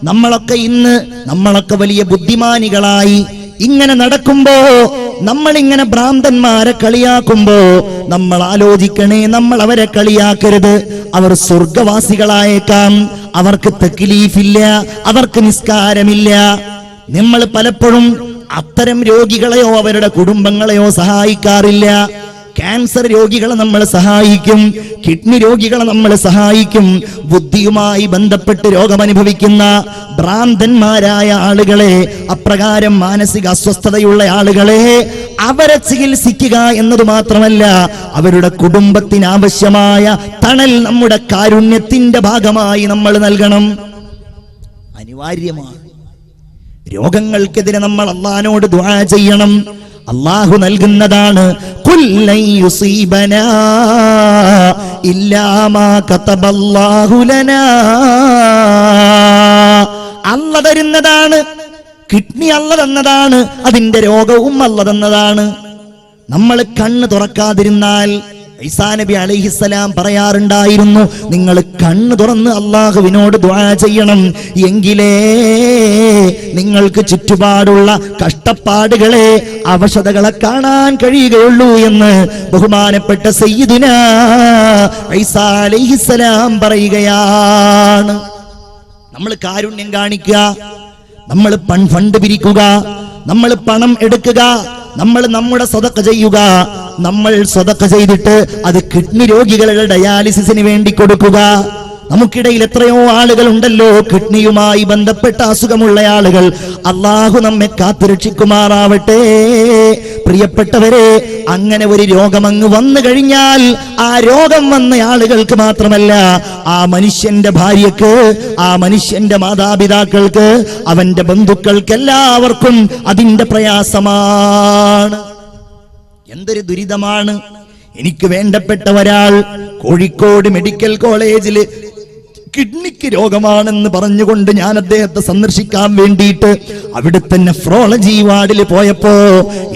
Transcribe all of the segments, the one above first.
നമ്മളൊക്കെ വലിയ ബുദ്ധിമാനികളായി ഇങ്ങനെ നടക്കുമ്പോ, നമ്മളിങ്ങനെ ഭ്രാന്തന്മാരെ കളിയാക്കുമ്പോ നമ്മൾ ആലോചിക്കണേ, നമ്മൾ അവരെ കളിയാക്കരുത്. അവർ സ്വർഗവാസികളായേക്കാം, അവർക്ക് തക്ലീഫില്ല, അവർക്ക് നിസ്കാരമില്ല. നമ്മൾ പലപ്പോഴും അത്തരം രോഗികളെയോ അവരുടെ കുടുംബങ്ങളെയോ സഹായിക്കാറില്ല. ക്യാൻസർ രോഗികളെ നമ്മൾ സഹായിക്കും, കിഡ്നി രോഗികളെ നമ്മൾ സഹായിക്കും. ബുദ്ധിയുമായി ബന്ധപ്പെട്ട് രോഗമനുഭവിക്കുന്ന ഭ്രാന്തന്മാരായ ആളുകളെ, അപ്രകാരം മാനസിക അസ്വസ്ഥതയുള്ള ആളുകളെ അവരെ ചികിത്സിക്കുക എന്നത് മാത്രമല്ല, അവരുടെ കുടുംബത്തിന് ആവശ്യമായ തണൽ നമ്മുടെ കാരുണ്യത്തിന്റെ ഭാഗമായി നമ്മൾ നൽകണം. അനിവാര്യമാണ്. രോഗങ്ങൾക്കെതിരെ നമ്മൾ അല്ലാഹുവോട് ദുആ ചെയ്യണം. അല്ലാഹു നൽകുന്നതാണ്. ഖുല്ലൻ യുസീബനാ ഇല്ലാ മാ കതബല്ലാഹു ലനാ. അല്ലാഹു തരുന്നതാണ്. കിഡ്നി അല്ലാഹു തന്നതാണ്, അതിന്റെ രോഗവും അല്ലാഹു തന്നതാണ്. നമ്മൾ കണ്ണ് തുറക്കാതിരുന്നാൽ, ഈസാ നബി അലൈഹിസ്സലാം പറയാറുണ്ടായിരുന്നു, നിങ്ങൾ കണ്ണ് തുറന്ന് അല്ലാഹുവിനോട് ദുആ ചെയ്യണം, എങ്കിലേ നിങ്ങൾക്ക് ചുറ്റുപാടുള്ള കഷ്ടപ്പാടുകളെ, അവശതകളെ കാണാൻ കഴിയുകയുള്ളൂ എന്ന് ബഹുമാനപ്പെട്ട സയ്യിദുനാ ഈസാ അലൈഹിസ്സലാം പറയുകയാണ്. നമ്മൾ കാരുണ്യം കാണിക്കുക, നമ്മൾ ഫണ്ട് പിരിക്കുക, നമ്മൾ പണം എടുക്കുക, നമ്മൾ നമ്മുടെ സ്വതക്ക ചെയ്യുക. നമ്മൾ സ്വതക്ക ചെയ്തിട്ട് അത് കിഡ്നി രോഗികളുടെ ഡയാലിസിസിന് വേണ്ടി കൊടുക്കുക. നമുക്കിടയിൽ എത്രയോ ആളുകൾ ഉണ്ടല്ലോ കിഡ്നിയുമായി ബന്ധപ്പെട്ട അസുഖമുള്ള ആളുകൾ. അല്ലാഹു നമ്മെ കാത്തുരക്ഷിക്കുമാറാവട്ടെ. പ്രിയപ്പെട്ടവരെ, അങ്ങനെ ഒരു രോഗം അങ്ങ് വന്നു കഴിഞ്ഞാൽ, ആ രോഗം വന്ന ആളുകൾക്ക് മാത്രമല്ല, ആ മനുഷ്യന്റെ ഭാര്യക്ക്, ആ മനുഷ്യന്റെ മാതാപിതാക്കൾക്ക്, അവന്റെ ബന്ധുക്കൾക്ക് എല്ലാവർക്കും അതിന്റെ പ്രയാസമാണ്. എന്തൊരു ദുരിതമാണ്. എനിക്ക് വേണ്ടപ്പെട്ട ഒരാൾ കോഴിക്കോട് മെഡിക്കൽ കോളേജിൽ കിഡ്നിക്ക് രോഗമാണെന്ന് പറഞ്ഞുകൊണ്ട് ഞാൻ അദ്ദേഹത്തെ സന്ദർശിക്കാൻ വേണ്ടിയിട്ട് അവിടുത്തെ നെഫ്രോളജി വാർഡിൽ പോയപ്പോ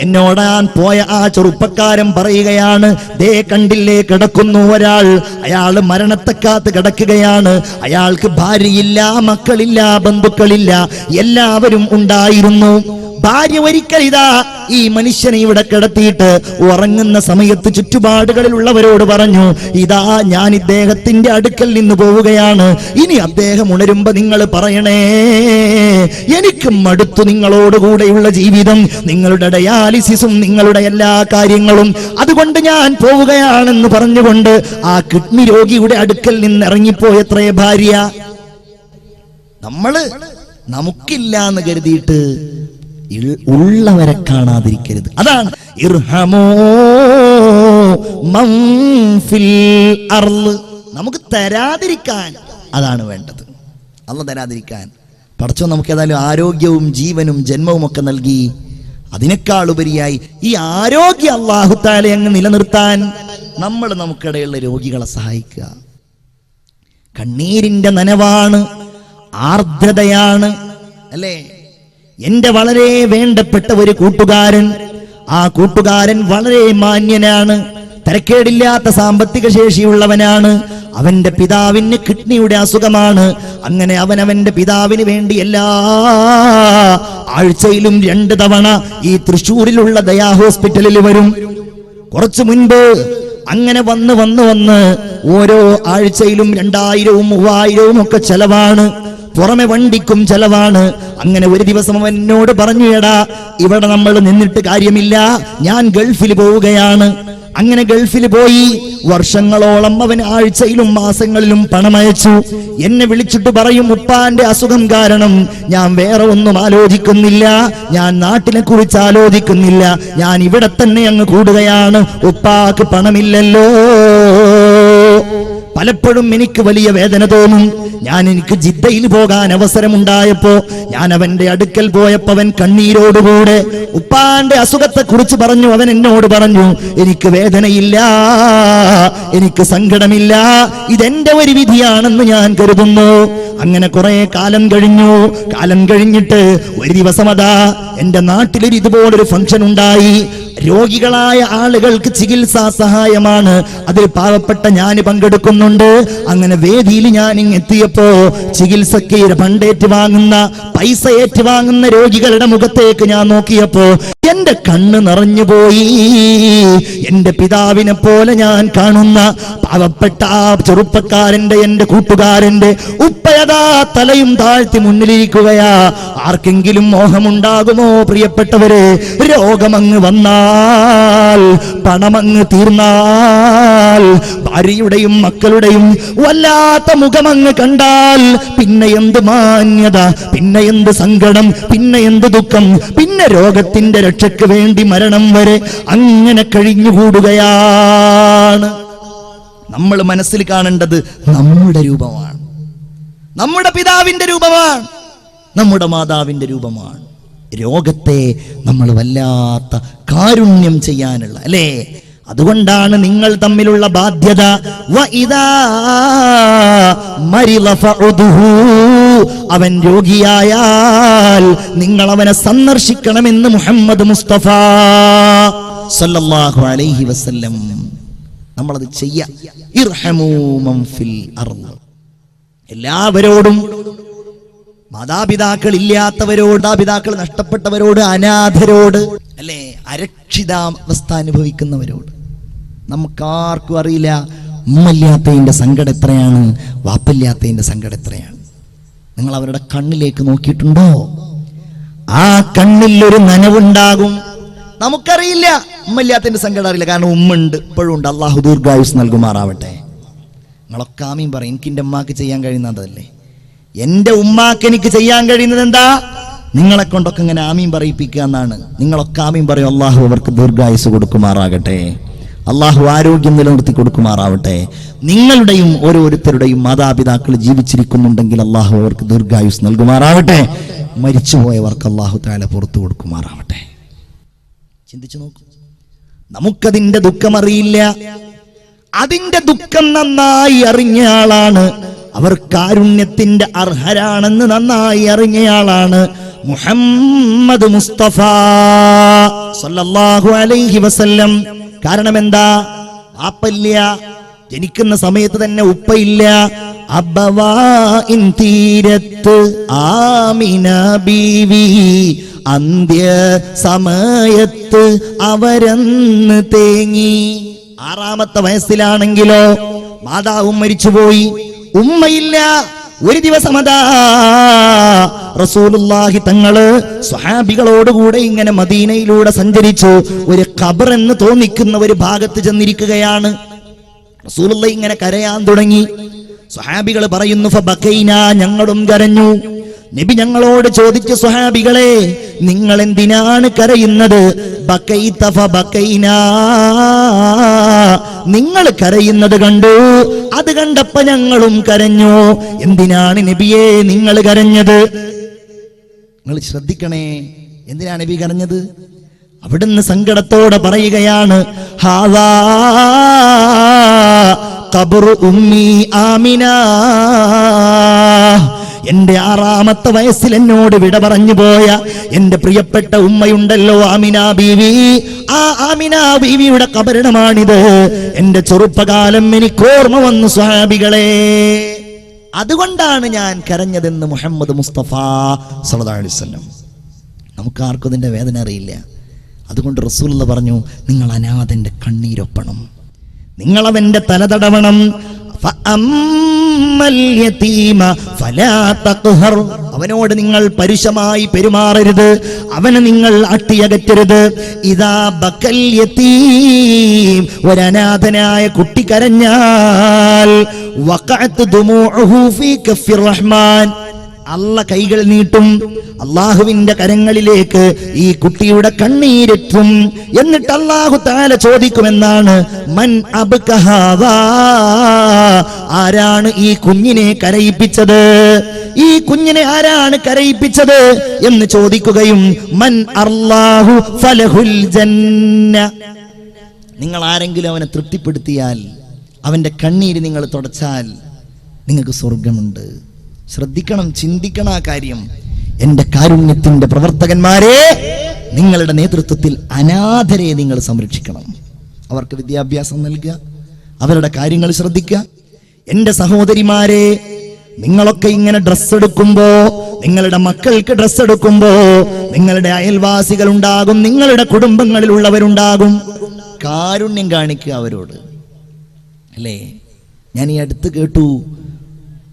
എന്നോടാൻ പോയ ആ ചെറുപ്പക്കാരൻ പറയുകയാണ്, ദേ കണ്ടില്ലേ കിടക്കുന്നു ഒരാൾ, അയാൾ മരണത്തെ കാത്ത് കിടക്കുകയാണ്. അയാൾക്ക് ഭാര്യയില്ല, മക്കളില്ല, ബന്ധുക്കളില്ല, എല്ലാവരും ഉണ്ടായിരുന്നു. ഭാര്യ ഒരിക്കൽ ഇതാ ഈ മനുഷ്യനെ ഇവിടെ കിടത്തിയിട്ട് ഉറങ്ങുന്ന സമയത്ത് ചുറ്റുപാടുകളിലുള്ളവരോട് പറഞ്ഞു, ഇതാ ഞാൻ ഇദ്ദേഹത്തിന്റെ അടുക്കൽ നിന്ന് പോവുകയാണ്, ഇനി അദ്ദേഹം ഉണരുമ്പോ നിങ്ങൾ പറയണേ, എനിക്ക് മടുത്തു നിങ്ങളോടുകൂടെയുള്ള ജീവിതം, നിങ്ങളുടെ ഡയാലിസിസും നിങ്ങളുടെ എല്ലാ കാര്യങ്ങളും, അതുകൊണ്ട് ഞാൻ പോവുകയാണെന്ന് പറഞ്ഞുകൊണ്ട് ആ കിഡ്നി രോഗിയുടെ അടുക്കൽ നിന്ന് ഇറങ്ങിപ്പോയത്രേ ഭാര്യ. നമുക്കില്ല എന്ന് കരുതിയിട്ട് ഉള്ളവരെ കാണാതിരിക്കരുത്. അതാണ് ഇർഹമൂ മൻ ഫിൽ അർള്. നമുക്ക് തരാതിരിക്കാൻ, അതാണ് വേണ്ടത്. അല്ലാഹു തരാതിരിക്കാൻ. പടച്ചോൻ നമുക്ക് ഏതായാലും ആരോഗ്യവും ജീവനും ജന്മവും ഒക്കെ നൽകി. അതിനേക്കാൾ ഉപരിയായി ഈ ആരോഗ്യം അല്ലാഹു തആല അങ്ങ് നിലനിർത്താൻ നമ്മൾ നമുക്കിടയുള്ള രോഗികളെ സഹായിക്കുക. കണ്ണീരിന്റെ നനവാണ്, ആർദ്രതയാണ്, അല്ലേ? എന്റെ വളരെ വേണ്ടപ്പെട്ട ഒരു കൂട്ടുകാരൻ, ആ കൂട്ടുകാരൻ വളരെ മാന്യനാണ്, തരക്കേടില്ലാത്ത സാമ്പത്തിക ശേഷിയുള്ളവനാണ്. അവന്റെ പിതാവിന് കിഡ്നിയുടെ അസുഖമാണ്. അങ്ങനെ അവന്റെ പിതാവിന് വേണ്ടി എല്ലാ ആഴ്ചയിലും 2 തവണ ഈ തൃശ്ശൂരിലുള്ള ദയാ ഹോസ്പിറ്റലിൽ വരും. കുറച്ചു മുൻപ് അങ്ങനെ വന്ന് ഓരോ ആഴ്ചയിലും 2000-ഉം 3000-ഉം ഒക്കെ ചെലവാണ്. പുറമെ വണ്ടിക്കും ചെലവാണ്. അങ്ങനെ ഒരു ദിവസം അവൻ എന്നോട് പറഞ്ഞു, എടാ ഇവിടെ നമ്മൾ നിന്നിട്ട് കാര്യമില്ല, ഞാൻ ഗൾഫിൽ പോവുകയാണ്. അങ്ങനെ ഗൾഫിൽ പോയി വർഷങ്ങളോളം അവൻ ആഴ്ചയിലും മാസങ്ങളിലും പണമയച്ചു. എന്നെ വിളിച്ചിട്ട് പറയും, ഉപ്പാന്റെ അസുഖം കാരണം ഞാൻ വേറെ ഒന്നും ആലോചിക്കുന്നില്ല, ഞാൻ നാട്ടിനെ കുറിച്ച് ആലോചിക്കുന്നില്ല, ഞാൻ ഇവിടെ തന്നെ അങ്ങ് കൂടുകയാണ്, ഉപ്പാക്ക് പണമില്ലല്ലോ. പലപ്പോഴും എനിക്ക് വലിയ വേദന തോന്നും. എനിക്ക് ജിദ്ദയിൽ പോകാൻ അവസരമുണ്ടായപ്പോ ഞാൻ അവന്റെ അടുക്കൽ പോയപ്പോ അവൻ കണ്ണീരോടുകൂടെ ഉപ്പാന്റെ അസുഖത്തെ കുറിച്ച് പറഞ്ഞു. അവൻ എന്നോട് പറഞ്ഞു, എനിക്ക് വേദനയില്ല, എനിക്ക് സങ്കടമില്ല, ഇതെന്റെ ഒരു വിധിയാണെന്ന് ഞാൻ കരുതുന്നു. അങ്ങനെ കുറെ കാലം കഴിഞ്ഞിട്ട് ഒരു ദിവസം അതാ എന്റെ നാട്ടിലൊരു ഇതുപോലൊരു ഫംഗ്ഷൻ ഉണ്ടായി. രോഗികളായ ആളുകൾക്ക് ചികിത്സാ സഹായമാണ്. അതിൽ പാവപ്പെട്ട ഞാൻ പങ്കെടുക്കുന്നുണ്ട്. അങ്ങനെ വേദിയിൽ ഞാൻ എത്തിയപ്പോ ചികിത്സക്ക് ഫണ്ടേറ്റ് വാങ്ങുന്ന, പൈസ ഏറ്റുവാങ്ങുന്ന രോഗികളുടെ മുഖത്തേക്ക് ഞാൻ നോക്കിയപ്പോ എന്റെ കണ്ണ് നിറഞ്ഞുപോയി. എന്റെ പിതാവിനെ പോലെ ഞാൻ കാണുന്ന പാവപ്പെട്ട ആ ചെറുപ്പക്കാരന്റെ, എന്റെ കൂട്ടുകാരന്റെ ഉപ്പയതാ തലയും താഴ്ത്തി മുന്നിലിരിക്കുകയാ. ആർക്കെങ്കിലും മോഹമുണ്ടാകുമോ പ്രിയപ്പെട്ടവരെ? രോഗമങ്ങ് വന്നാൽ, പണമങ്ങ് തീർന്നാൽ, ഭാര്യയുടെയും മക്കളുടെയും വല്ലാത്ത മുഖമങ്ങ് കണ്ടാൽ പിന്നെ എന്ത് മാന്യത, പിന്നെ എന്ത് സങ്കടം, പിന്നെ എന്ത് ദുഃഖം, പിന്നെ രോഗത്തിന്റെ രക്ഷയ്ക്ക് വേണ്ടി മരണം വരെ അങ്ങനെ കഴിഞ്ഞുകൂടുകയാണ്. നമ്മൾ മനസ്സിൽ കാണേണ്ടത് നമ്മുടെ രൂപമാണ്, നമ്മുടെ പിതാവിന്റെ രൂപമാണ്, നമ്മുടെ മാതാവിന്റെ രൂപമാണ്. രോഗത്തെ നമ്മൾ വല്ലാത്ത കാരുണ്യം ചെയ്യാനുള്ള, അല്ലേ? അതുകൊണ്ടാണ് നിങ്ങൾ തമ്മിലുള്ള ബാധ്യത. അവൻ രോഗിയായാൽ നിങ്ങൾ അവനെ സന്ദർശിക്കണമെന്ന് മുഹമ്മദ് മുസ്തഫ സല്ലല്ലാഹു അലൈഹി വസല്ലം. നമ്മളത് ചെയ്യാ. ഇർഹമൂ മൻ ഫിൽ അർള്. എല്ലാവരോടും, മാതാപിതാക്കൾ ഇല്ലാത്തവരോട്, മാതാപിതാക്കൾ നഷ്ടപ്പെട്ടവരോട്, അനാഥരോട്, അല്ലേ, അരക്ഷിതാവസ്ഥ അനുഭവിക്കുന്നവരോട്. നമുക്കാർക്കും അറിയില്ല ഉമ്മയില്ലാത്തതിന്റെ സങ്കടം എത്രയാണ്, വാപ്പില്ലാത്തതിന്റെ സങ്കടം എത്രയാണ്. നിങ്ങൾ അവരുടെ കണ്ണിലേക്ക് നോക്കിയിട്ടുണ്ടോ? ആ കണ്ണിൽ ഒരു നനവുണ്ടാകും. നമുക്കറിയില്ല, ഉമ്മയില്ലാത്തതിന്റെ സങ്കടം അറിയില്ല. കാരണം ഉമ്മ ഉണ്ട്, ഇപ്പോഴും ഉണ്ട്. അള്ളാഹു ദീർഘായുസ് നൽകുമാറാവട്ടെ. നിങ്ങളൊക്കെ ആമീൻ പറയും. എനിക്ക് എൻ്റെ ഉമ്മാക്ക് ചെയ്യാൻ കഴിയുന്നതല്ലേ? എന്റെ ഉമ്മാക്ക് എനിക്ക് ചെയ്യാൻ കഴിയുന്നത് എന്താ? നിങ്ങളെ കൊണ്ടൊക്കെ ഇങ്ങനെ ആമീൻ പറയിപ്പിക്കുക എന്നാണ്. നിങ്ങളൊക്കെ ആമീൻ പറയും. അള്ളാഹു അവർക്ക് ദീർഘായുസ് കൊടുക്കുമാറാകട്ടെ. അള്ളാഹു ആരോഗ്യം നിലനിർത്തി കൊടുക്കുമാറാവട്ടെ. നിങ്ങളുടെയും ഓരോരുത്തരുടെയും മാതാപിതാക്കൾ ജീവിച്ചിരിക്കുന്നുണ്ടെങ്കിൽ അള്ളാഹു അവർക്ക് ദീർഘായുസ് നൽകുമാറാവട്ടെ. മരിച്ചുപോയവർക്ക് അള്ളാഹു തആല പുറത്തു കൊടുക്കുമാറാവട്ടെ. ചിന്തിച്ചു നോക്കൂ. നമുക്കതിന്റെ ദുഃഖമറിയില്ല. അതിന്റെ ദുഃഖം നന്നായി അറിഞ്ഞ ആളാണ്, അവർ കാരുണ്യത്തിന്റെ അർഹരാണെന്ന് നന്നായി അറിഞ്ഞയാളാണ് മുഹമ്മദ് മുസ്തഫ സല്ലല്ലാഹു അലൈഹി വസല്ലം. കാരണം എന്താ? വാപ്പയില്ല, ജനിക്കുന്ന സമയത്ത് തന്നെ ഉപ്പയില്ല. അബവാഇൻ തീരത്ത് ആമിന ബീവി, അന്ത്യ സമയത്ത് അവരന്ന് തേങ്ങി. 6ാമത്തെ വയസ്സിലാണെങ്കിലോ മാതാവും മരിച്ചുപോയി, ഉമ്മയില്ല. ഒരു ദിവസം അതാ റസൂലുള്ളാഹി തങ്ങള് സ്വഹാബികളോടുകൂടെ ഇങ്ങനെ മദീനയിലൂടെ സഞ്ചരിച്ചു. ഒരു ഖബർ എന്ന് തോന്നിക്കുന്ന ഒരു ഭാഗത്ത് ചെന്നിരിക്കുകയാണ്. റസൂലുള്ളാഹി ഇങ്ങനെ കരയാൻ തുടങ്ങി. സ്വഹാബികൾ പറയുന്നു, ഫബക്കൈന, ഞങ്ങളും കരഞ്ഞു. നബി ഞങ്ങളോട് ചോദിച്ചു, സ്വഹാബികളെ നിങ്ങൾ എന്തിനാണ് കരയുന്നത്? ബക്കൈത ഫബക്കൈനാ, നിങ്ങൾ കരയുന്നത് കണ്ടു, അത് കണ്ടപ്പോ ഞങ്ങളും കരഞ്ഞു. എന്തിനാണ് നബിയെ നിങ്ങൾ കരഞ്ഞത്? നിങ്ങൾ ശ്രദ്ധിക്കണേ, എന്തിനാണ് നബി കരഞ്ഞത്? അവിടുന്ന് സങ്കടത്തോടെ പറയുകയാണ്, ഹാദാ ഖബ്റു ഉമ്മി ആമിന, എന്റെ 6ാമത്തെ വയസ്സിൽ എന്നോട് വിട പറഞ്ഞു പോയ എന്റെ പ്രിയപ്പെട്ട ഉമ്മയുണ്ടല്ലോ, ആമിന ബീവി, ആ ആമിന ബീവിയുടെ ഖബറിടമാണിത്. എന്റെ ചെറുപ്പകാലം എനിക്ക് ഓർമ്മ വന്നു സ്വഹാബികളെ, അതുകൊണ്ടാണ് ഞാൻ കരഞ്ഞതെന്ന് മുഹമ്മദ് മുസ്തഫ സല്ലല്ലാഹു അലൈഹി വസല്ലം. നമുക്കാർക്കും ഇതിന്റെ വേദന അറിയില്ല. അതുകൊണ്ട് റസൂലുള്ളാഹി പറഞ്ഞു, നിങ്ങൾ അനാഥന്റെ കണ്ണീരൊപ്പണം, നിങ്ങളവന്റെ തലതടവണം. അവനോട് നിങ്ങൾ പരുഷമായി പെരുമാറരുത്, അവനെ നിങ്ങൾ അട്ടിയകറ്റരുത്. ഇദാ ബക്കൽ യതീം, ഒരനാഥനായ കുട്ടി കരഞ്ഞാൽ വഖഅത് ദുമൂഉഹു ഫീ കഫിർ റഹ്മാൻ, അല്ല കൈകൾ നീട്ടും അള്ളാഹുവിന്റെ കരങ്ങളിലേക്ക് ഈ കുട്ടിയുടെ കണ്ണീരെത്തും. എന്നിട്ട് അല്ലാഹു തആല ചോദിക്കുമെന്നാണ്, മൻ അബ്കഹാദാ, ആരാണ് ഈ കുഞ്ഞിനെ കരയിപ്പിച്ചത്? ഈ കുഞ്ഞിനെ ആരാണ് കരയിപ്പിച്ചത് എന്ന് ചോദിക്കുകയും, മൻ അല്ലാഹു ഫലഹുൽ ജന്ന, നിങ്ങൾ ആരെങ്കിലും അവനെ തൃപ്തിപ്പെടുത്തിയാൽ, അവന്റെ കണ്ണീര് നിങ്ങൾ തുടച്ചാൽ നിങ്ങൾക്ക് സ്വർഗമുണ്ട്. ശ്രദ്ധിക്കണം, ചിന്തിക്കണം ആ കാര്യം. എന്റെ കാരുണ്യത്തിന്റെ പ്രവർത്തകന്മാരെ, നിങ്ങളുടെ നേതൃത്വത്തിൽ അനാഥരെ നിങ്ങൾ സംരക്ഷിക്കണം. അവർക്ക് വിദ്യാഭ്യാസം നൽകുക, അവരുടെ കാര്യങ്ങൾ ശ്രദ്ധിക്കുക. എന്റെ സഹോദരിമാരെ, നിങ്ങളൊക്കെ ഇങ്ങനെ ഡ്രസ്സ് എടുക്കുമ്പോ, നിങ്ങളുടെ മക്കൾക്ക് ഡ്രസ്സ് എടുക്കുമ്പോ നിങ്ങളുടെ അയൽവാസികൾ ഉണ്ടാകും, നിങ്ങളുടെ കുടുംബങ്ങളിലുള്ളവരുണ്ടാകും. കാരുണ്യം കാണിക്കുക അവരോട്, അല്ലേ? ഞാൻ ഈ അടുത്ത് കേട്ടു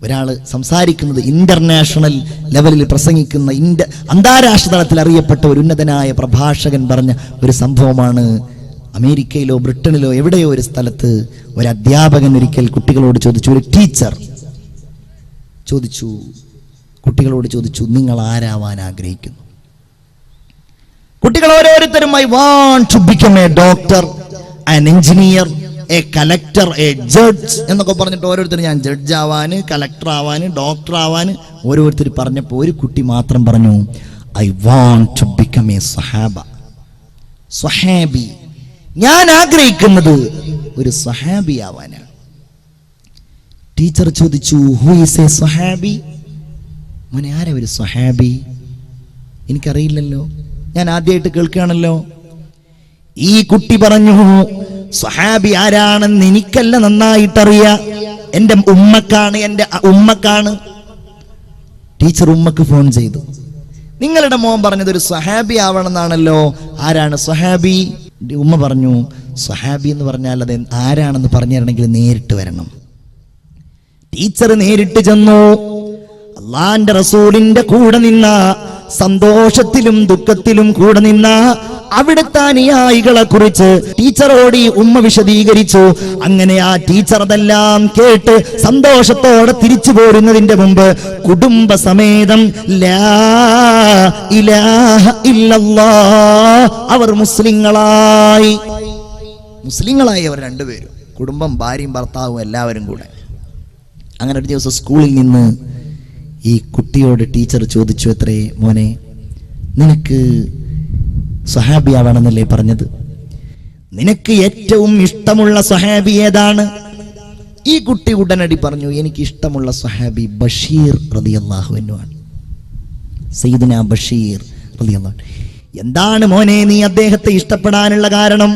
ഒരാൾ സംസാരിക്കുന്നത്, ഇന്റർനാഷണൽ ലെവലിൽ പ്രസംഗിക്കുന്ന അന്താരാഷ്ട്ര തലത്തിൽ അറിയപ്പെട്ട ഒരു ഉന്നതനായ പ്രഭാഷകൻ പറഞ്ഞ ഒരു സംഭവമാണ്. അമേരിക്കയിലോ ബ്രിട്ടനിലോ എവിടെയോ ഒരു സ്ഥലത്ത് ഒരു അധ്യാപകൻ ഒരിക്കൽ കുട്ടികളോട് ചോദിച്ചു, ഒരു ടീച്ചർ കുട്ടികളോട് ചോദിച്ചു, നിങ്ങൾ ആരാവാൻ ആഗ്രഹിക്കുന്നു? കുട്ടികൾ ഓരോരുത്തരും I want to become a doctor, an engineer, a collector, a judge എന്നൊക്കെ പറഞ്ഞിട്ട് ഓരോരുത്തരും ഞാൻ ജഡ്ജ് ആവാന്, കലക്ടർ ആവാന്, ഡോക്ടർ ആവാന് ഓരോരുത്തർ പറഞ്ഞപ്പോൾ ഒരു കുട്ടി മാത്രം പറഞ്ഞു, I want to become a സ്വഹാബി. ഞാൻ ആഗ്രഹിക്കുന്നത് ഒരു സ്വഹാബി ആവാനാണ്. ടീച്ചർ ചോദിച്ചു, ഹു ഈസ് എ സ്വഹാബി? മോനെ, ആരാ ഒരു സ്വഹാബി? എനിക്കറിയില്ലല്ലോ, ഞാൻ ആദ്യമായിട്ട് കേൾക്കുകയാണല്ലോ. ഈ കുട്ടി പറഞ്ഞു, സ്വഹാബി ആരാണെന്ന് എനിക്കല്ല നന്നായിട്ടറിയാം, എൻ്റെ ഉമ്മക്കാണ്. ടീച്ചർ ഉമ്മക്ക് ഫോൺ ചെയ്തു, നിങ്ങളുടെ മോൻ പറഞ്ഞത് ഒരു സ്വഹാബി ആവണമെന്നാണല്ലോ, ആരാണ് സ്വഹാബി? ഉമ്മ പറഞ്ഞു, സ്വഹാബി എന്ന് പറഞ്ഞാൽ അത് ആരാണെന്ന് പറഞ്ഞു തരണമെങ്കിൽ നേരിട്ട് വരണം. ടീച്ചർ നേരിട്ട് ചെന്നു. അള്ളാന്റെ റസൂലിന്റെ കൂടെ നിന്ന, സന്തോഷത്തിലും ദുഃഖത്തിലും കൂടെ നിന്ന അവിടുത്തെ അനുയായികളെ കുറിച്ച് ടീച്ചറോട് ഈ ഉമ്മ വിശദീകരിച്ചു. അങ്ങനെ ആ ടീച്ചർ അതെല്ലാം കേട്ട് സന്തോഷത്തോടെ തിരിച്ചു പോരുന്നതിന്റെ മുമ്പ് കുടുംബസമേതം ലാ ഇലാഹ ഇല്ലല്ലാഹ് അവർ മുസ്ലിങ്ങളായി അവർ രണ്ടുപേരും, കുടുംബം, ഭാര്യയും ഭർത്താവും എല്ലാവരും കൂടെ. അങ്ങനെ ഒരു ദിവസം സ്കൂളിൽ നിന്ന് ഈ കുട്ടിയോട് ടീച്ചർ ചോദിച്ചു, എത്രേ മോനെ, നിനക്ക് സ്വഹാബിയാവണമെന്നല്ലേ പറഞ്ഞത്? നിനക്ക് ഏറ്റവും ഇഷ്ടമുള്ള സ്വഹാബി ഏതാണ്? ഈ കുട്ടി ഉടനടി പറഞ്ഞു, എനിക്ക് ഇഷ്ടമുള്ള സ്വഹാബി ബഷീർ റളിയല്ലാഹു അൻഹു ആണ്, സയ്യിദുനാ ബഷീർ റളിയല്ലാഹു അൻഹു. എന്താണ് മോനെ നീ അദ്ദേഹത്തെ ഇഷ്ടപ്പെടാനുള്ള കാരണം?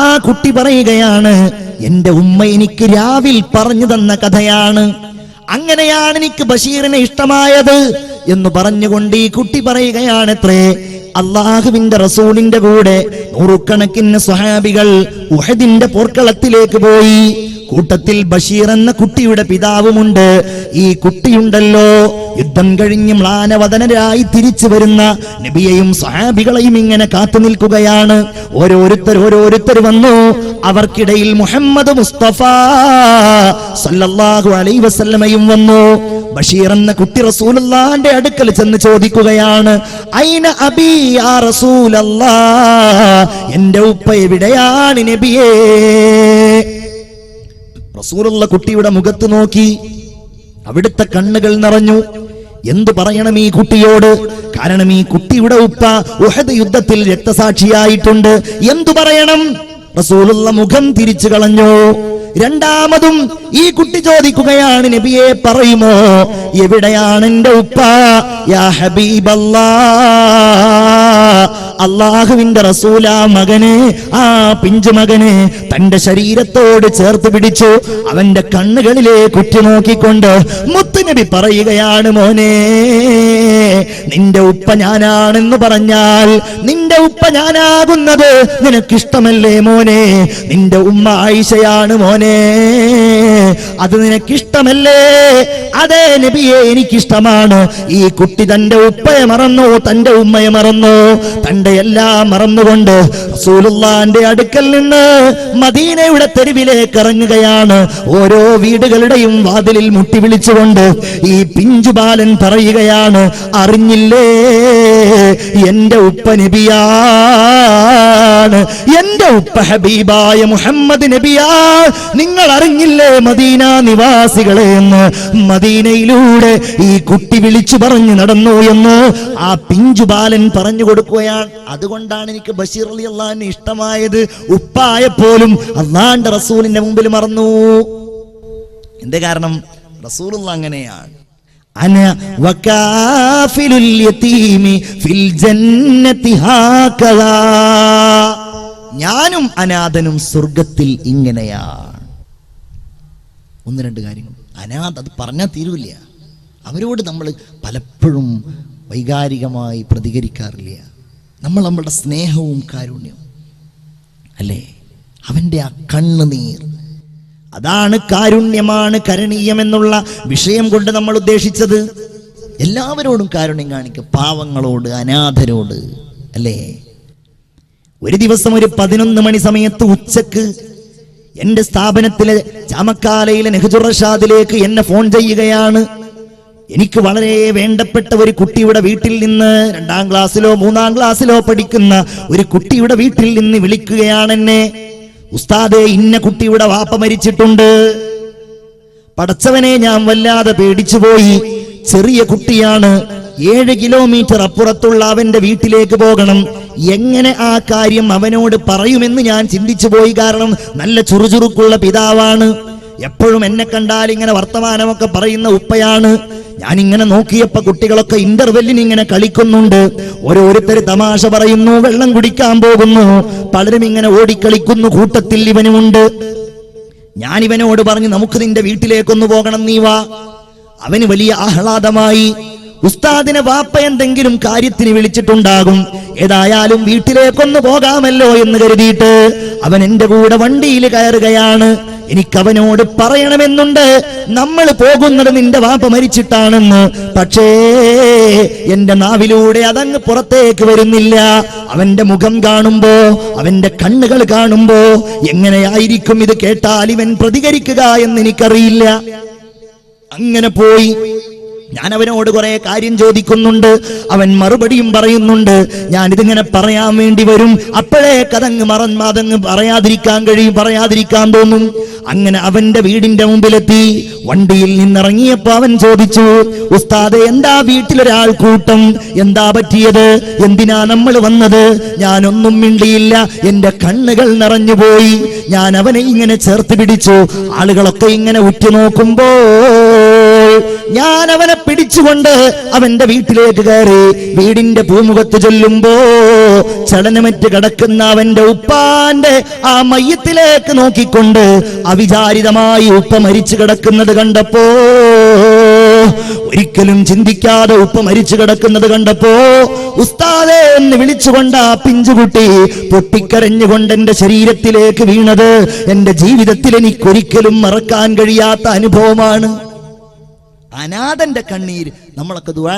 ആ കുട്ടി പറയുകയാണ്, എന്റെ ഉമ്മ എനിക്ക് രാവിൽ പറഞ്ഞു തന്ന കഥയാണ്, അങ്ങനെയാണ് എനിക്ക് ബഷീറിനെ ഇഷ്ടമായത് എന്ന് പറഞ്ഞുകൊണ്ട് ഈ കുട്ടി പറയുകയാണത്രേ, അള്ളാഹുവിന്റെ റസൂലിന്റെ കൂടെ നൂറുകണക്കിന് സ്വഹാബികൾ ഉഹദിന്റെ പോർക്കളത്തിലേക്ക് പോയി. കൂട്ടത്തിൽ ബഷീർ എന്ന കുട്ടിയുടെ പിതാവുമുണ്ട്. ഈ കുട്ടിയുണ്ടല്ലോ, യുദ്ധം കഴിഞ്ഞ് മ്ലാനവദനരായി തിരിച്ചു വരുന്ന നബിയെയും സ്വഹാബികളെയും ഇങ്ങനെ കാത്തു നിൽക്കുകയാണ്. ഓരോരുത്തർ വന്നു. അവർക്കിടയിൽ മുഹമ്മദ് മുസ്തഫ സല്ലല്ലാഹു അലൈഹി വസല്ലമയും വന്നു. ബഷീർ എന്ന കുട്ടി റസൂലുള്ളാഹിന്റെ അടുക്കൽ ചെന്ന് ചോദിക്കുകയാണ്, ഐന അബീ യാ റസൂലല്ലാഹ്, എന്റെ ഉപ്പ എവിടെയാണ് നബിയേ? റസൂലുള്ള കുട്ടിയുടെ മുഖത്ത് നോക്കി, അവിടുത്തെ കണ്ണുകൾ നിറഞ്ഞു. എന്തു പറയണം ഈ കുട്ടിയോട്? കാരണം ഈ കുട്ടിയുടെ ഉപ്പ ഉഹദ് യുദ്ധത്തിൽ രക്തസാക്ഷിയായിട്ടുണ്ട്. എന്തു പറയണം? റസൂലുള്ള മുഖം തിരിച്ചു കളഞ്ഞു. രണ്ടാമതും ഈ കുട്ടി ചോദിക്കുകയാണ്, നബിയെ പറയുമോ എവിടെയാണ് എന്റെ ഉപ്പ? യാ ഹബീബല്ലാഹ്, അള്ളാഹുവിന്റെ റസൂല മകനെ, ആ പിഞ്ചു മകനെ തന്റെ ശരീരത്തോട് ചേർത്ത് പിടിച്ചു. അവന്റെ കണ്ണുകളിലേക്ക് ഉറ്റുനോക്കിക്കൊണ്ട് മുത്തുനബി പറയുകയാണ്, മോനെ, നിന്റെ ഉപ്പ ഞാനാണെന്ന് പറഞ്ഞാൽ നിന്റെ ഉപ്പ ഞാനാകുന്നത് നിനക്കിഷ്ടമല്ലേ മോനെ? നിന്റെ ഉമ്മ ആയിഷയാണ് മോനെ, അത് നിനക്കിഷ്ടമല്ലേ? അതേ നബിയെ, എനിക്കിഷ്ടമാണ്. ഈ കുട്ടി തന്റെ ഉപ്പയെ മറന്നു, തന്റെ ഉമ്മയെ മറന്നു, തന്റെ എല്ലാം മറന്നുകൊണ്ട് റസൂലുള്ളാഹിന്റെ അടുക്കൽ നിന്ന് മദീനയുടെ തെരുവിലേക്ക് ഇറങ്ങുകയാണ്. ഓരോ വീടുകളുടെയും വാതിലിൽ മുട്ടി വിളിച്ചുകൊണ്ട് ഈ പിഞ്ചുബാലൻ പറയുകയാണ്, അറിഞ്ഞില്ലേ എന്റെ ഉപ്പ നബിയാണ്, എന്റെ ഉപ്പ ഹബീബായ മുഹമ്മദ് നബിയാ. നിങ്ങൾ അറിഞ്ഞില്ലേ മദീന നിവാസികളെ എന്ന്? മദീനയിലൂടെ ഈ കുട്ടി വിളിച്ചു പറഞ്ഞു നടന്നു എന്ന് ആ പിഞ്ചുബാലൻ പറഞ്ഞു കൊടുക്കുകയാണ്. അതുകൊണ്ടാണ് എനിക്ക് ബഷീർ റളിയല്ലാഹു ഇഷ്ടമായത്. ഉപ്പായപ്പോലും അല്ലാഹുവിന്റെ റസൂലിന്റെ മുമ്പിൽ മറന്നു. എന്തേ കാരണം? റസൂലുള്ള അങ്ങനെയാണ്. അന വകാഫിലുൽ യതീമി ഫിൽ ജന്നതി ഹാകദാ. ഞാനും അനാഥനും സ്വർഗത്തിൽ ഇങ്ങനെയാണ്. ഒന്ന് രണ്ട് കാര്യങ്ങൾ. അനാഥ അത് പറഞ്ഞാൽ തീരൂല്ല. അവരോട് നമ്മൾ പലപ്പോഴും വൈകാരികമായി പ്രതികരിക്കാറില്ല. നമ്മളുടെ സ്നേഹവും കാരുണ്യവും അല്ലേ, അവൻ്റെ ആ കണ്ണുനീർ, അതാണ് കാരുണ്യമാണ് കരണീയം എന്നുള്ള വിഷയം കൊണ്ട് നമ്മൾ ഉദ്ദേശിച്ചത്. എല്ലാവരോടും കാരുണ്യം കാണിക്കുക, പാവങ്ങളോട്, അനാഥരോട് അല്ലേ. ഒരു ദിവസം ഒരു 11 മണി സമയത്ത് ഉച്ചക്ക് എന്റെ സ്ഥാപനത്തിലെ ചാമക്കാലയിലെ നെഹ്ജുർ റഷാദിലേക്ക് എന്നെ ഫോൺ ചെയ്യുകയാണ്. എനിക്ക് വളരെ വേണ്ടപ്പെട്ട ഒരു കുട്ടിയുടെ വീട്ടിൽ നിന്ന് 2ാം ക്ലാസ്സിലോ 3ാം ക്ലാസ്സിലോ പഠിക്കുന്ന ഒരു കുട്ടിയുടെ വീട്ടിൽ നിന്ന് വിളിക്കുകയാണ് എന്നെ. ഉസ്താദേ, ഇന്ന കുട്ടിയുടെ വാപ്പ മരിച്ചിട്ടുണ്ട്. പടച്ചവനെ, ഞാൻ വല്ലാതെ പേടിച്ചു പോയി. ചെറിയ കുട്ടിയാണ്, 7 കിലോമീറ്റർ അപ്പുറത്തുള്ള അവന്റെ വീട്ടിലേക്ക് പോകണം. എങ്ങനെ ആ കാര്യം അവനോട് പറയുമെന്ന് ഞാൻ ചിന്തിച്ചു പോയി. കാരണം നല്ല ചുറുചുറുക്കുള്ള പിതാവാണ്, എപ്പോഴും എന്നെ കണ്ടാൽ ഇങ്ങനെ വർത്തമാനമൊക്കെ പറയുന്ന ഉപ്പയാണ്. ഞാനിങ്ങനെ നോക്കിയപ്പോ കുട്ടികളൊക്കെ ഇന്റർവെല്ലിന് ഇങ്ങനെ കളിക്കുന്നുണ്ട്. ഓരോരുത്തർ തമാശ പറയുന്നു, വെള്ളം കുടിക്കാൻ പോകുന്നു, പലരും ഇങ്ങനെ ഓടിക്കളിക്കുന്നു. കൂട്ടത്തിൽ ഇവനുമുണ്ട്. ഞാൻ ഇവനോട് പറഞ്ഞു, നമുക്ക് നിന്റെ വീട്ടിലേക്കൊന്ന് പോകണം, നീ വാ. അവന് വലിയ ആഹ്ലാദമായി. ഉസ്താദിനെ വാപ്പ എന്തെങ്കിലും കാര്യത്തിന് വിളിച്ചിട്ടുണ്ടാകും. ഏതായാലും വീട്ടിലേക്കൊന്ന് പോകാമല്ലോ എന്ന് കരുതിയിട്ട് അവൻ എന്റെ കൂടെ വണ്ടിയിൽ കയറുകയാണ്. എനിക്കവനോട് പറയണമെന്നുണ്ട്, നമ്മൾ പോകുന്നത് നിന്റെ വാപ്പ മരിച്ചിട്ടാണെന്ന്. പക്ഷേ എന്റെ നാവിലൂടെ അതങ്ങ് പുറത്തേക്ക് വരുന്നില്ല. അവന്റെ മുഖം കാണുമ്പോ, അവന്റെ കണ്ണുകൾ കാണുമ്പോ എങ്ങനെയായിരിക്കും ഇത് കേട്ടാൽ ഇവൻ പ്രതികരിക്കുക എന്ന് എനിക്കറിയില്ല. അങ്ങനെ പോയി ഞാൻ അവനോട് കുറെ കാര്യം ചോദിക്കുന്നുണ്ട്. അവൻ മറുപടിയും പറയുന്നുണ്ട്. ഞാൻ ഇതിങ്ങനെ പറയാൻ വേണ്ടി വരും, അപ്പോഴേക്കതങ്ങ് അതങ്ങ് പറയാതിരിക്കാൻ തോന്നും. അങ്ങനെ അവന്റെ വീടിന്റെ മുമ്പിലെത്തി. വണ്ടിയിൽ നിന്നിറങ്ങിയപ്പോ അവൻ ചോദിച്ചു, ഉസ്താദെ, എന്താ വീട്ടിലൊരാൾ കൂട്ടം, എന്താ പറ്റിയത്, എന്തിനാ നമ്മൾ വന്നത്? ഞാനൊന്നും മിണ്ടിയില്ല, എന്റെ കണ്ണുകൾ നിറഞ്ഞുപോയി. ഞാൻ അവനെ ഇങ്ങനെ ചേർത്ത് പിടിച്ചു. ആളുകളൊക്കെ ഇങ്ങനെ ഉറ്റുനോക്കുമ്പോ ഞാൻ അവനെ പിടിച്ചുകൊണ്ട് അവന്റെ വീട്ടിലേക്ക് കയറി. വീടിന്റെ പൂമുഖത്ത് ചെല്ലുമ്പോ ചലനമറ്റ് കിടക്കുന്ന അവന്റെ ഉപ്പാന്റെ ആ മയ്യത്തിലേക്ക് നോക്കിക്കൊണ്ട് അവിചാരിതമായി ഉപ്പ മരിച്ചു കിടക്കുന്നത് കണ്ടപ്പോ, ഒരിക്കലും ചിന്തിക്കാതെ ഉപ്പ മരിച്ചു കിടക്കുന്നത് കണ്ടപ്പോ, ഉസ്താദേ എന്ന് വിളിച്ചുകൊണ്ട് ആ പിഞ്ചുകുട്ടി പൊട്ടിക്കരഞ്ഞുകൊണ്ട് എന്റെ ശരീരത്തിലേക്ക് വീണത് എന്റെ ജീവിതത്തിൽ എനിക്കൊരിക്കലും മറക്കാൻ കഴിയാത്ത അനുഭവമാണ്. അനാഥന്റെ കണ്ണീര് നമ്മളൊക്കെ ദുആ